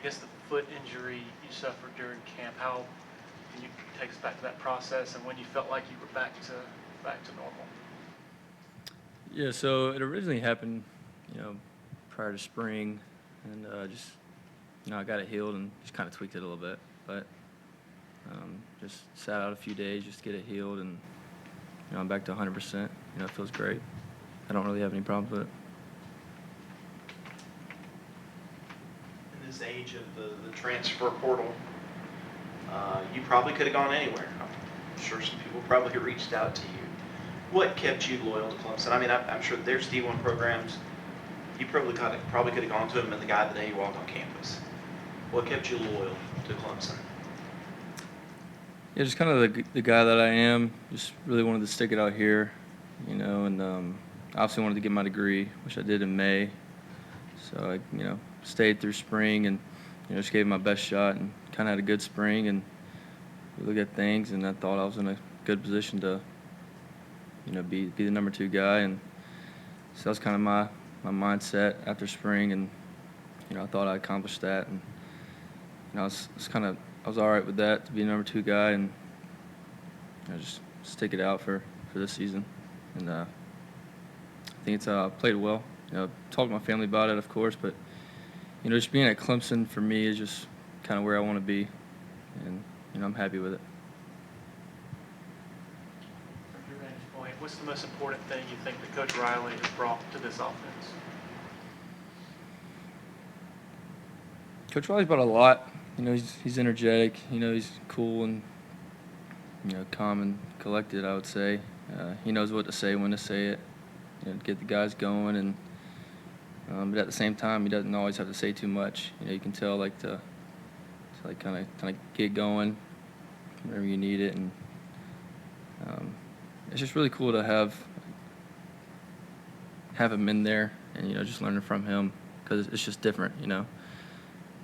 guess the foot injury you suffered during camp, how can you take us back to that process and when you felt like you were back to normal? Yeah, so it originally happened, prior to spring, and just, I got it healed and just kind of tweaked it a little bit, but just sat out a few days just to get it healed, and I'm back to 100%. It feels great. I don't really have any problems with it. In this age of the transfer portal, you probably could have gone anywhere. I'm sure some people probably reached out to you. What kept you loyal to Clemson? I mean, I'm sure there's D1 programs. You probably could have gone to them and the guy the day you walked on campus. What kept you loyal to Clemson? Yeah, just kind of the guy that I am. Just really wanted to stick it out here, and obviously wanted to get my degree, which I did in May. So I, stayed through spring and, just gave it my best shot and kind of had a good spring. And we look at things, and I thought I was in a good position to, be the number 2 guy. And so that was kind of my mindset after spring, and I thought I accomplished that. And I was all right with that, to be number 2 guy, and just stick it out for this season. And I think it's played well. Talked to my family about it, of course, but just being at Clemson for me is just kind of where I want to be, and I'm happy with it. From your vantage point, what's the most important thing you think that Coach Riley has brought to this offense? Coach Riley's brought a lot. He's energetic. He's cool and calm and collected, I would say. He knows what to say, when to say it, to get the guys going. And but at the same time, he doesn't always have to say too much. You can tell to kind of get going whenever you need it. And it's just really cool to have him in there and just learning from him, because it's just different,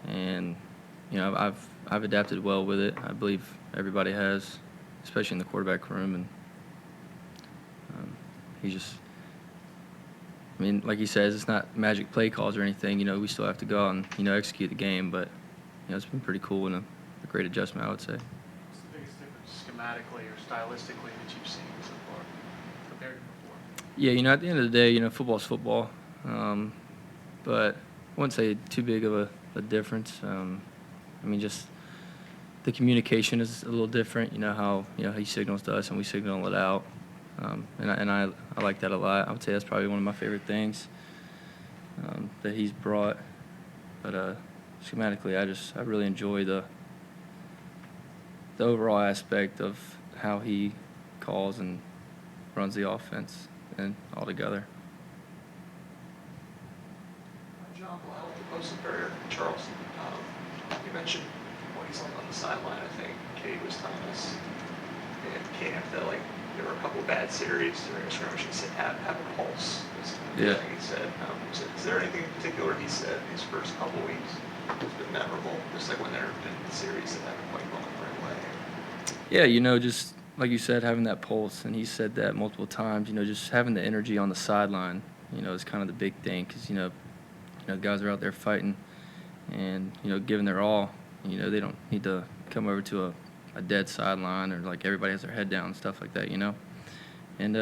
And I've adapted well with it. I believe everybody has, especially in the quarterback room. And he just, like he says, it's not magic play calls or anything. We still have to go out and execute the game. But it's been pretty cool and a great adjustment, I would say. What's the biggest difference schematically or stylistically that you've seen so far compared to before? Yeah, at the end of the day, football's football. But I wouldn't say too big of a difference. Just the communication is a little different. How he signals to us and we signal it out, and I like that a lot. I would say that's probably one of my favorite things that he's brought. But schematically, I really enjoy the overall aspect of how he calls and runs the offense and all together. John Blau, the post superior in Charleston. You mentioned when he's on the sideline, I think Cade was telling us in camp that there were a couple of bad series during a scrimmage. He said have a pulse. Yeah. He said, is there anything in particular he said these first couple of weeks that's been memorable? Just like when there have been series that haven't quite gone the right way. Yeah, just like you said, having that pulse, and he said that multiple times. Just having the energy on the sideline, is kind of the big thing, because the guys are out there fighting and, giving their all. They don't need to come over to a dead sideline or everybody has their head down and stuff like that, And,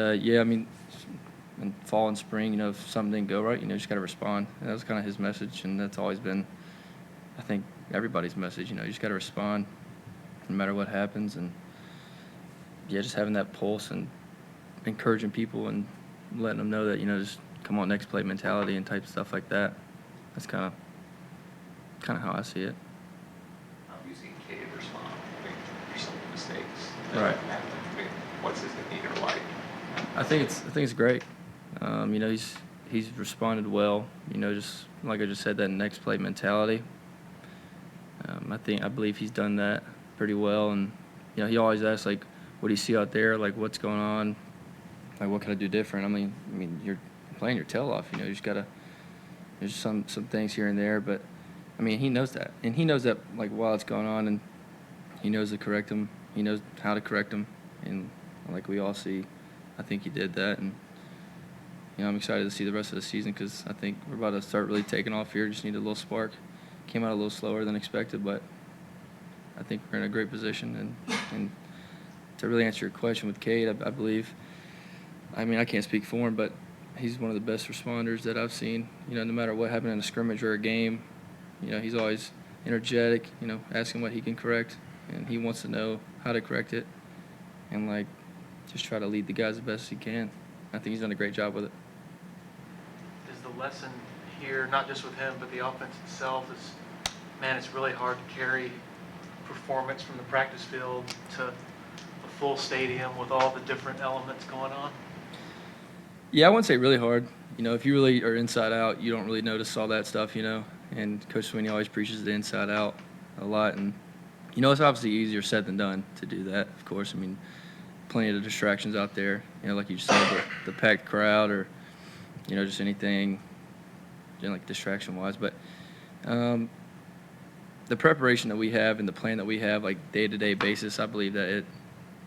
in fall and spring, if something didn't go right, just got to respond. And that was kind of his message, and that's always been, I think, everybody's message. You just got to respond no matter what happens. And, yeah, just having that pulse and encouraging people and letting them know that, just come on, next play mentality and type stuff like that. That's kind of how I see it. You've seen Cade respond for some mistakes. Right. What's his demeanor like? I think it's great. He's responded well. Just like I just said, that next play mentality. I believe he's done that pretty well. And he always asks what do you see out there? What's going on? What can I do different? You're playing your tail off. You just gotta. There's some things here and there, but he knows that, and he knows that while it's going on, and he knows to correct them. He knows how to correct them, and we all see, I think he did that, and I'm excited to see the rest of the season, because I think we're about to start really taking off here. Just need a little spark, came out a little slower than expected, but I think we're in a great position. And to really answer your question with Cade, I believe, I mean, I can't speak for him, but he's one of the best responders that I've seen. You know, no matter what happened in a scrimmage or a game, you know, he's always energetic, you know, asking what he can correct, and he wants to know how to correct it and, like, just try to lead the guys the best he can. I think he's done a great job with it. Is the lesson here, not just with him, but the offense itself, is, man, it's really hard to carry performance from the practice field to a full stadium with all the different elements going on? Yeah, I wouldn't say really hard. You know, if you really are inside out, you don't really notice all that stuff, you know. And Coach Sweeney always preaches the inside out a lot. And, you know, it's obviously easier said than done to do that, of course. I mean, plenty of distractions out there, you know, like you said, the packed crowd or, you know, just anything, you know, like distraction-wise. But the preparation that we have and the plan that we have, like day-to-day basis, I believe that it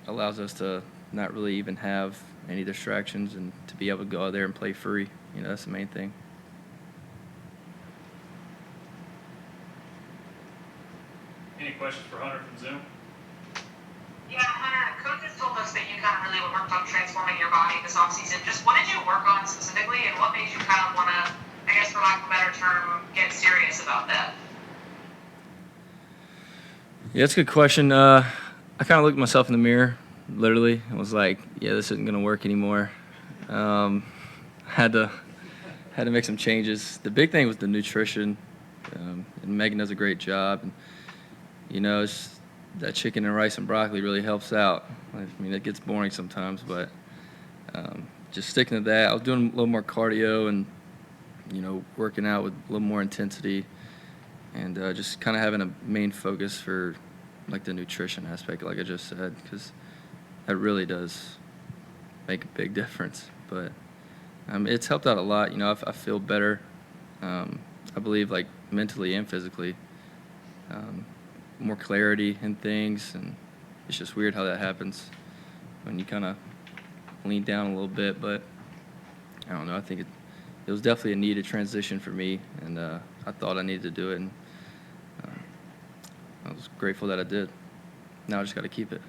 allows us to not really even have any distractions and to be able to go out there and play free. You know, that's the main thing. Any questions for Hunter from Zoom? Yeah, Hunter, coaches told us that you kind of really worked on transforming your body this offseason. Just what did you work on specifically, and what made you kind of want to, I guess for lack of a better term, get serious about that? Yeah, that's a good question. I kind of looked at myself in the mirror, literally, and was like, yeah, this isn't going to work anymore. Had to make some changes. The big thing was the nutrition, and Megan does a great job. And, you know, that chicken and rice and broccoli really helps out. I mean, it gets boring sometimes, but just sticking to that. I was doing a little more cardio and, you know, working out with a little more intensity, and just kind of having a main focus for, like, the nutrition aspect, like I just said, because that really does make a big difference. But it's helped out a lot. You know, I feel better, I believe, like, mentally and physically. More clarity in things, and it's just weird how that happens when you kind of lean down a little bit. But I don't know. I think it was definitely a needed transition for me, and I thought I needed to do it, and I was grateful that I did. Now I just got to keep it.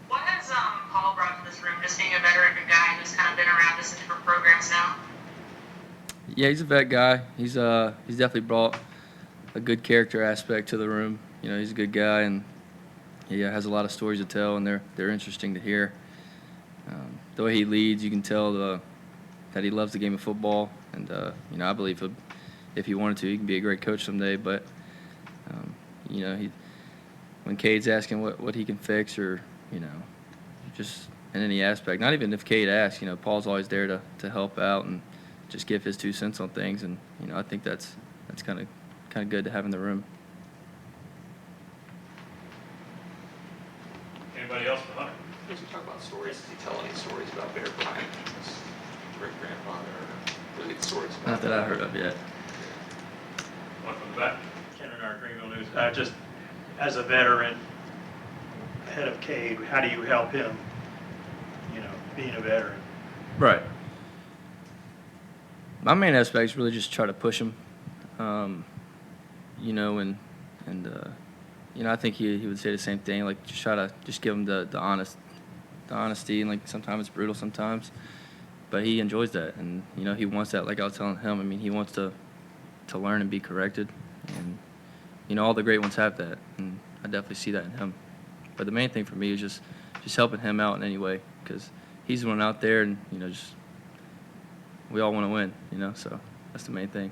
What has Paul brought to this room, just being a veteran guy who's kind of been around this in different programs now? Yeah, he's a vet guy. He's definitely brought a good character aspect to the room. You know, he's a good guy, and he has a lot of stories to tell, and they're interesting to hear. The way he leads, you can tell that he loves the game of football, and you know, I believe if he wanted to, he can be a great coach someday. But you know, when Cade's asking what he can fix, or, you know, just in any aspect, not even if Cade asks, you know, Paul's always there to help out and just give his 2 cents on things, and, you know, I think that's kind of good to have in the room. Anybody else for Hunter? As you talk about stories, does he tell any stories about Bear Bryant, his great-grandfather, or really the stories about Not that I heard of yet. One from the back. Ken in our Greenville News. Just as a veteran, head of Cade, how do you help him, you know, being a veteran? Right. My main aspect is really just try to push him, you know, and you know, I think he would say the same thing. Like, just try to just give him the honesty, and, like, sometimes it's brutal, sometimes, but he enjoys that, and, you know, he wants that. Like I was telling him, I mean, he wants to learn and be corrected, and, you know, all the great ones have that, and I definitely see that in him. But the main thing for me is just helping him out in any way, because he's the one out there, and, you know, just we all want to win, you know, so that's the main thing.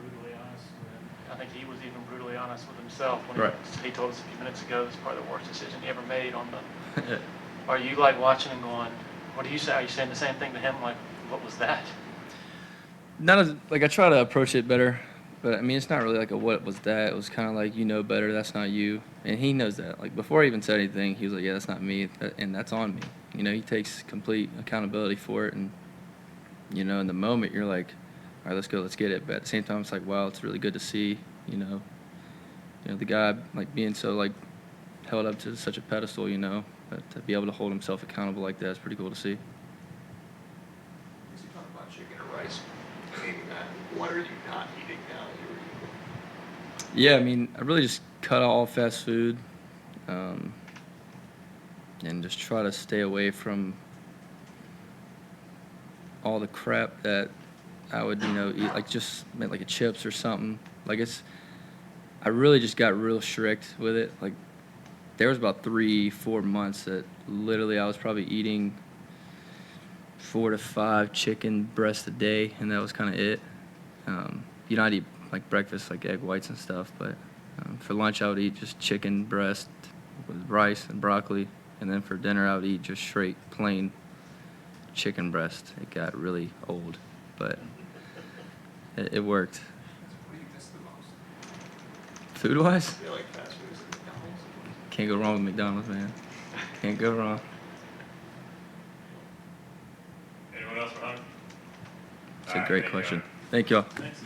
Brutally honest with him. I think he was even brutally honest with himself when Right. he told us a few minutes ago it's probably the worst decision he ever made on the. Are you, like, watching and going, what do you say? Are you saying the same thing to him? Like, what was that? Like, I try to approach it better, but I mean, it's not really like a what was that. It was kind of like, you know better, that's not you, and he knows that. Like, before I even said anything, he was like, yeah, that's not me, and that's on me. You know, he takes complete accountability for it, and, you know, in the moment you're like, all right, let's go, let's get it. But at the same time, it's like, wow, it's really good to see, you know, the guy, like, being so, like, held up to such a pedestal, you know, but to be able to hold himself accountable like that is pretty cool to see. As you talk about chicken or rice, I mean, what are you not eating now that you were eating? Yeah, I mean, I really just cut out all fast food, and just try to stay away from all the crap that I would, eat, like just like a chips or something. Like I really just got real strict with it. Like there was about 3-4 months that literally I was probably eating 4 to 5 chicken breasts a day, and that was kind of it. I'd eat like breakfast, like egg whites and stuff, but for lunch I would eat just chicken breast with rice and broccoli, and then for dinner I would eat just straight plain chicken breast. It got really old, but it worked. What do you miss the most? Food-wise, I feel like fast food is at McDonald's. can't go wrong with McDonald's, man. Can't go wrong. Anyone else for Hunter? It's All a right, great thank you, question. Hunter. Thank y'all. Thanks.